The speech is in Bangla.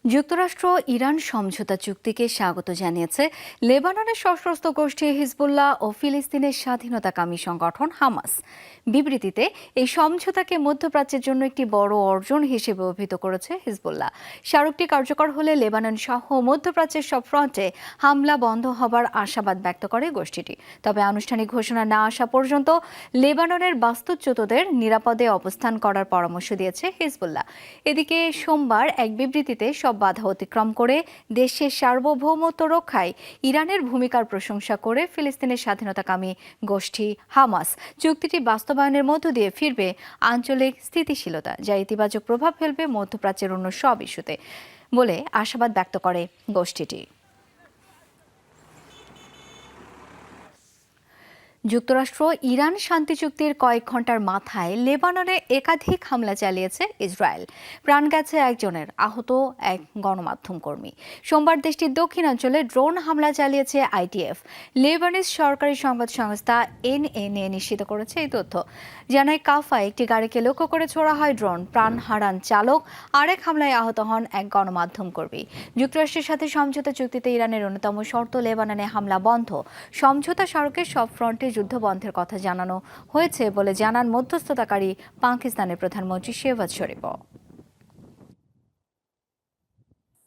যুক্তরাষ্ট্র ইরান সমঝোতা চুক্তিকে স্বাগত জানিয়েছে লেবাননের সশস্ত্র গোষ্ঠী হিজবুল্লাহ ও ফিলিস্তিনের স্বাধীনতাকামী সংগঠন হামাস। বিবৃতিতে এই সমঝোতাকে মধ্যপ্রাচ্যের জন্য একটি বড় অর্জন হিসেবে অভিহিত করেছে হিজবুল্লাহ। স্মারকটি কার্যকর হলে লেবানন সহ মধ্যপ্রাচ্যের সব ফ্রন্টে হামলা বন্ধ হবার আশাবাদ ব্যক্ত করে গোষ্ঠীটি। তবে আনুষ্ঠানিক ঘোষণা না আসা পর্যন্ত লেবাননের বাস্তুচ্যুতদের নিরাপদে অবস্থান করার পরামর্শ দিয়েছে হিজবুল্লাহ। এদিকে সোমবার এক বিবৃতিতে সব বাধা অতিক্রম করে দেশের সার্বভৌমত্ব রক্ষায় ইরানের ভূমিকার প্রশংসা করে ফিলিস্তিনের স্বাধীনতাকামী গোষ্ঠী হামাস চুক্তিটি বাস্তবায়নের মধ্য দিয়ে ফিরবে আঞ্চলিক স্থিতিশীলতা, যা ইতিবাচক প্রভাব ফেলবে মধ্যপ্রাচ্যের অন্য সব ইস্যুতে বলে আশাবাদ ব্যক্ত করে গোষ্ঠীটি। যুক্তরাষ্ট্র ইরান শান্তি চুক্তির কয়েক ঘন্টার মাথায় লেবাননে একাধিক হামলা চালিয়েছে ইসরায়েল। প্রাণ গেছে একজনের, আহত এক গণমাধ্যম কর্মী। সোমবার দেশটির দক্ষিণাঞ্চলে ড্রোন হামলা চালিয়েছে আইডিএফ। লেবানিজ সরকারি সংবাদ সংস্থা এনএনএ নিশ্চিত করেছে এই তথ্য। জানায় কাফায় একটি গাড়িকে লক্ষ্য করে ছোড়া হয় ড্রোন। প্রাণ হারান চালক, আরেক হামলায় আহত হন এক গণমাধ্যম কর্মী। যুক্তরাষ্ট্রের সাথে সমঝোতা চুক্তিতে ইরানের অন্যতম শর্ত লেবাননে হামলা বন্ধ। সমঝোতা স্মারকে সব ফ্রন্টে যুদ্ধবন্ধের কথা জানানো হয়েছে বলে জানান মধ্যস্থতাকারী পাকিস্তানের প্রধানমন্ত্রী শেহবাজ শরীফ।